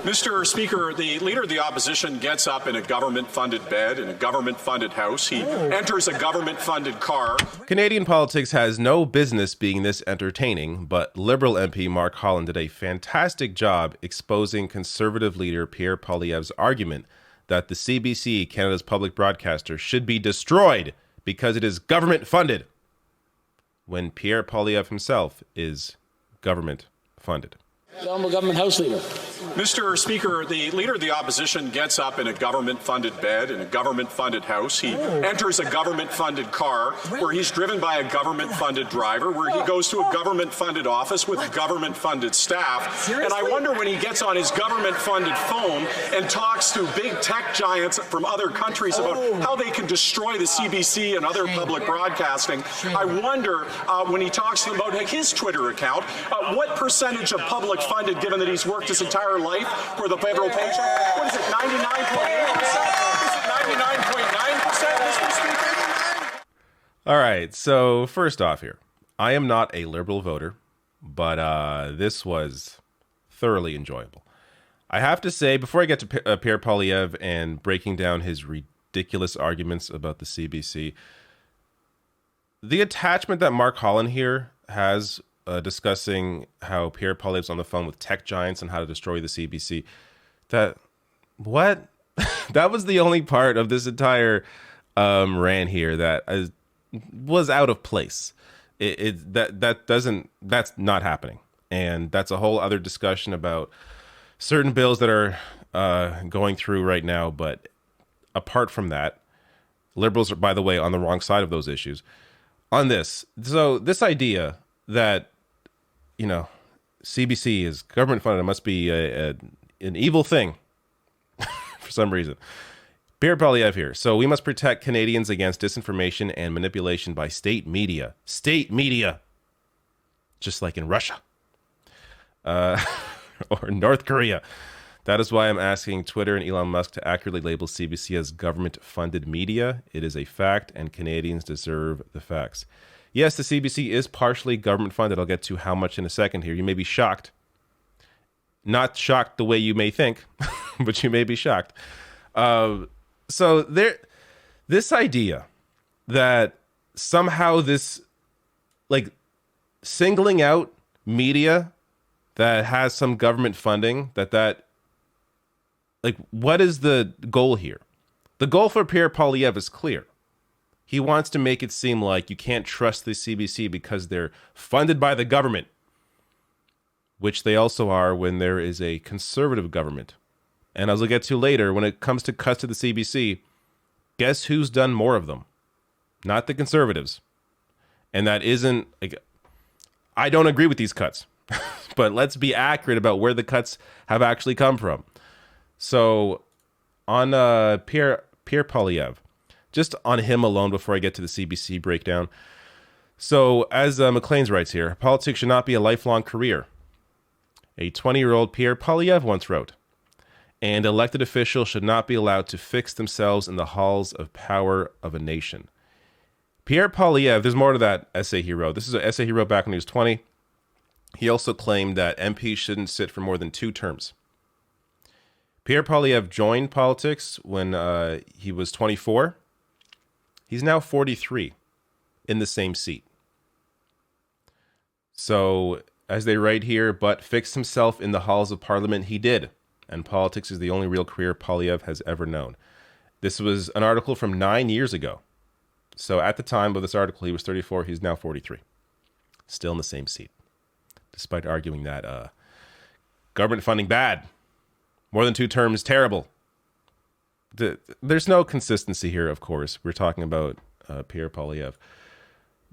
Mr. Speaker, the Leader of the Opposition gets up in a government-funded bed in a government-funded house. He enters a government-funded car. Canadian politics has no business being this entertaining, but Liberal MP Mark Holland did a fantastic job exposing Conservative leader Pierre Poilievre's argument that the CBC, Canada's public broadcaster, should be destroyed because it is government-funded, when Pierre Poilievre himself is government-funded. I'm a government house leader. Mr. Speaker, the Leader of the Opposition gets up in a government-funded bed in a government-funded house. He enters a government-funded car where he's driven by a government-funded driver, where he goes to a government-funded office with government-funded staff. Seriously? And I wonder when he gets on his government-funded phone and talks to big tech giants from other countries about how they can destroy the CBC and other public broadcasting. I wonder when he talks to them about his Twitter account, what percentage of public funded, given that he's worked his entire life for the federal paycheck? What is it, 99.8%? Is it 99.9%, Mr. Speaker? All right, so first off here, I am not a Liberal voter, but this was thoroughly enjoyable. I have to say, before I get to Pierre Poilievre and breaking down his ridiculous arguments about the CBC, the attachment that Mark Holland here has discussing how Pierre Poilievre's on the phone with tech giants and how to destroy the CBC. That was the only part of this entire rant here that was out of place. That's not happening, and that's a whole other discussion about certain bills that are going through right now. But apart from that, Liberals are, by the way, on the wrong side of those issues on this. So this idea that, you know, CBC is government funded, it must be an evil thing for some reason. Pierre Poilievre here. So we must protect Canadians against disinformation and manipulation by state media. State media. Just like in Russia. Or North Korea. That is why I'm asking Twitter and Elon Musk to accurately label CBC as government-funded media. It is a fact, and Canadians deserve the facts. Yes, the CBC is partially government-funded. I'll get to how much in a second here. You may be shocked. Not shocked the way you may think, but you may be shocked. So this idea that somehow this, like, singling out media that has some government funding, like, what is the goal here? The goal for Pierre Poilievre is clear. He wants to make it seem like you can't trust the CBC because they're funded by the government, which they also are when there is a conservative government. And as we'll get to later, when it comes to cuts to the CBC, guess who's done more of them? Not the conservatives. And that isn't, like, I don't agree with these cuts, but let's be accurate about where the cuts have actually come from. So on Pierre Poilievre, just on him alone before I get to the CBC breakdown. So as McLean's writes here, politics should not be a lifelong career. A 20-year-old Pierre Poilievre once wrote, and elected officials should not be allowed to fix themselves in the halls of power of a nation. Pierre Poilievre, there's more to that essay he wrote. This is an essay he wrote back when he was 20. He also claimed that MPs shouldn't sit for more than 2 terms. Pierre Poilievre joined politics when he was 24. He's now 43 in the same seat. So, as they write here, but fixed himself in the halls of Parliament, he did. And politics is the only real career Poilievre has ever known. This was an article from 9 years ago. So at the time of this article, he was 34. He's now 43. Still in the same seat. Despite arguing that government funding bad. More than 2 terms, terrible. There's no consistency here, of course. We're talking about Pierre Poilievre.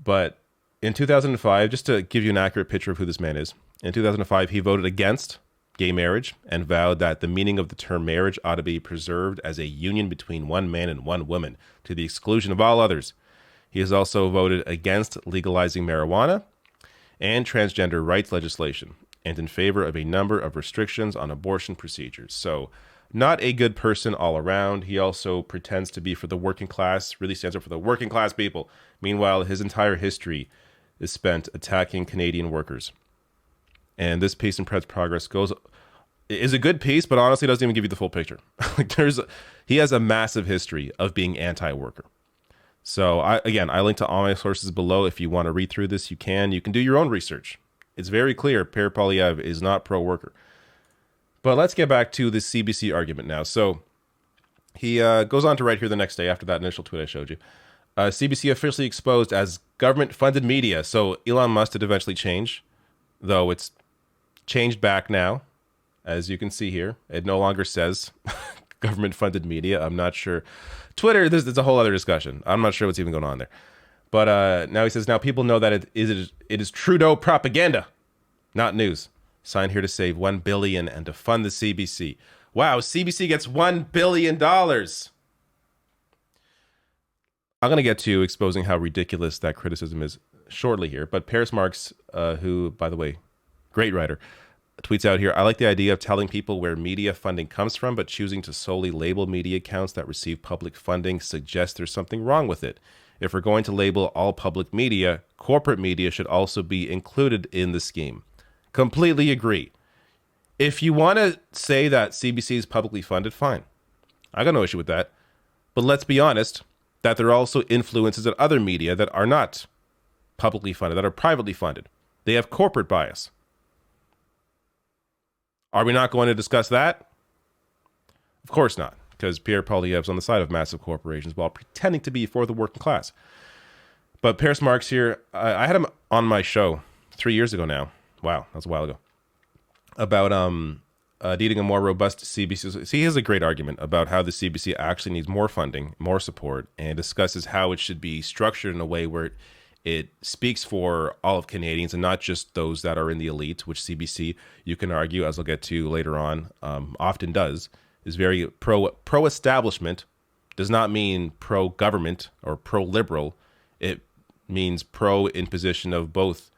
But in 2005, just to give you an accurate picture of who this man is, in 2005, he voted against gay marriage and vowed that the meaning of the term marriage ought to be preserved as a union between one man and one woman to the exclusion of all others. He has also voted against legalizing marijuana and transgender rights legislation and in favor of a number of restrictions on abortion procedures. So not a good person all around. He also pretends to be for the working class, really stands up for the working class people. Meanwhile, his entire history is spent attacking Canadian workers. And this Peace and Progress goes is a good piece, but honestly doesn't even give you the full picture. Like he has a massive history of being anti-worker. So I link to all my sources below. If you want to read through this, you can. You can do your own research. It's very clear Pierre Poilievre is not pro-worker. But let's get back to the CBC argument now. So he goes on to write here the next day after that initial tweet I showed you. CBC officially exposed as government-funded media. So Elon Musk did eventually change, though it's changed back now. As you can see here, it no longer says government-funded media. I'm not sure. Twitter, there's a whole other discussion. I'm not sure what's even going on there. But now he says, now people know that it is Trudeau propaganda, not news. Signed here to save $1 billion and to fund the CBC. Wow, CBC gets $1 billion. I'm going to get to exposing how ridiculous that criticism is shortly here. But Pierre Marks, who, by the way, great writer, tweets out here, I like the idea of telling people where media funding comes from, but choosing to solely label media accounts that receive public funding suggests there's something wrong with it. If we're going to label all public media, corporate media should also be included in the scheme. Completely agree. If you want to say that CBC is publicly funded, fine. I got no issue with that. But let's be honest, that there are also influences of other media that are not publicly funded, that are privately funded. They have corporate bias. Are we not going to discuss that? Of course not, because Pierre Poilievre's on the side of massive corporations while pretending to be for the working class. But Pierre Marks here, I had him on my show 3 years ago now. Wow, that was a while ago. About needing a more robust CBC. So he has a great argument about how the CBC actually needs more funding, more support, and discusses how it should be structured in a way where it speaks for all of Canadians and not just those that are in the elite, which CBC, you can argue, as I'll get to later on, often does, is very pro-establishment, does not mean pro-government or pro-liberal. It means pro-imposition of both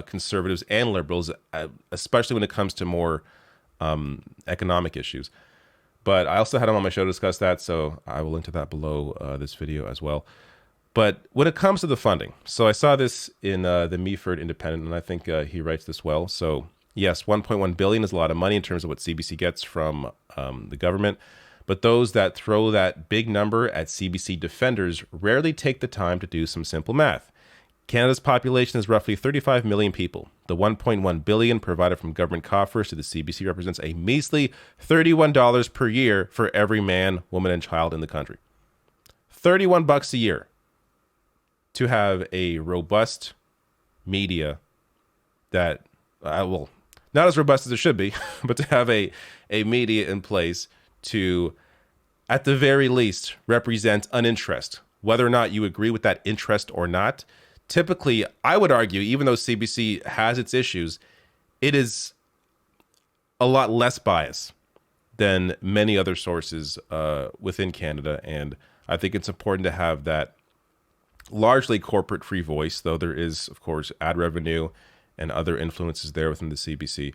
conservatives and liberals, especially when it comes to more economic issues. But I also had him on my show to discuss that, so I will link to that below this video as well. But when it comes to the funding, so I saw this in the Meaford Independent, and I think he writes this well. So yes, $1.1 billion is a lot of money in terms of what CBC gets from the government. But those that throw that big number at CBC defenders rarely take the time to do some simple math. Canada's population is roughly 35 million people. The $1.1 billion provided from government coffers to the CBC represents a measly $31 per year for every man, woman, and child in the country. $31 a year to have a robust media that, well, not as robust as it should be, but to have a media in place to, at the very least, represent an interest. Whether or not you agree with that interest or not, typically, I would argue, even though CBC has its issues, it is a lot less biased than many other sources within Canada. And I think it's important to have that largely corporate free voice, though there is, of course, ad revenue and other influences there within the CBC.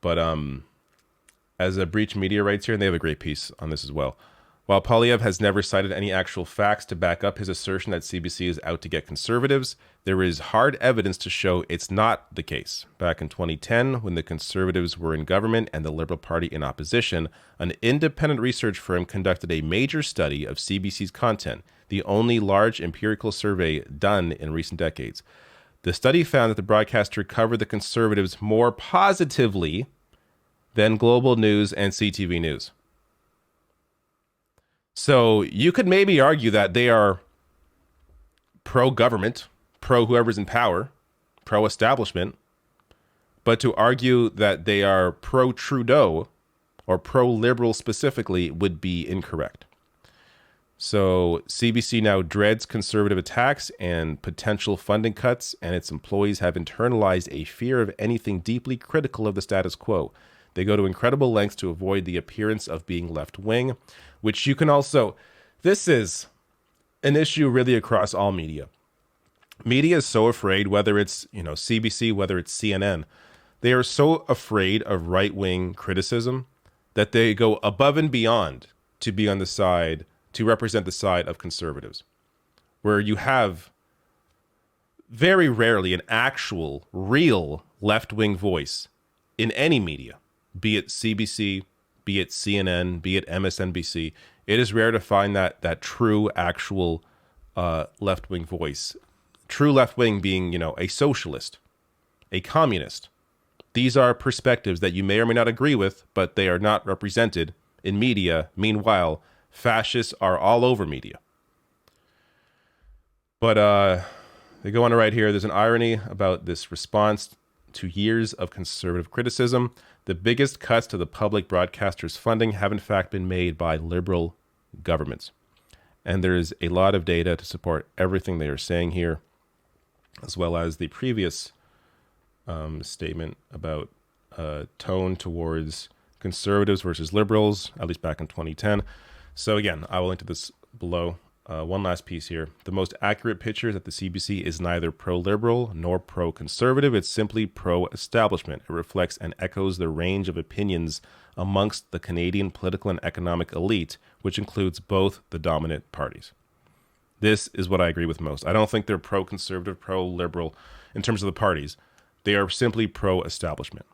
But as a Breach Media writes here, and they have a great piece on this as well, while Poilievre has never cited any actual facts to back up his assertion that CBC is out to get conservatives, there is hard evidence to show it's not the case. Back in 2010, when the Conservatives were in government and the Liberal Party in opposition, an independent research firm conducted a major study of CBC's content, the only large empirical survey done in recent decades. The study found that the broadcaster covered the Conservatives more positively than Global News and CTV News. So you could maybe argue that they are pro-government, pro-whoever's in power, pro-establishment, but to argue that they are pro-Trudeau or pro-liberal specifically would be incorrect. So CBC now dreads conservative attacks and potential funding cuts, and its employees have internalized a fear of anything deeply critical of the status quo. They go to incredible lengths to avoid the appearance of being left-wing, which you can also... This is an issue really across all media. Media is so afraid, whether it's CBC, whether it's CNN, they are so afraid of right-wing criticism that they go above and beyond to be on the side, to represent the side of conservatives, where you have very rarely an actual, real left-wing voice in any media. be it CBC, be it CNN, be it MSNBC. It is rare to find that true, actual left-wing voice. True left-wing being, a socialist, a communist. These are perspectives that you may or may not agree with, but they are not represented in media. Meanwhile, fascists are all over media. But they go on to write here, there's an irony about this response to years of conservative criticism. The biggest cuts to the public broadcasters' funding have in fact been made by liberal governments. And there is a lot of data to support everything they are saying here, as well as the previous statement about tone towards conservatives versus liberals, at least back in 2010. So again, I will link to this below. One last piece here. The most accurate picture is that the CBC is neither pro-liberal nor pro-conservative. It's simply pro-establishment. It reflects and echoes the range of opinions amongst the Canadian political and economic elite, which includes both the dominant parties. This is what I agree with most. I don't think they're pro-conservative, pro-liberal in terms of the parties. They are simply pro-establishment.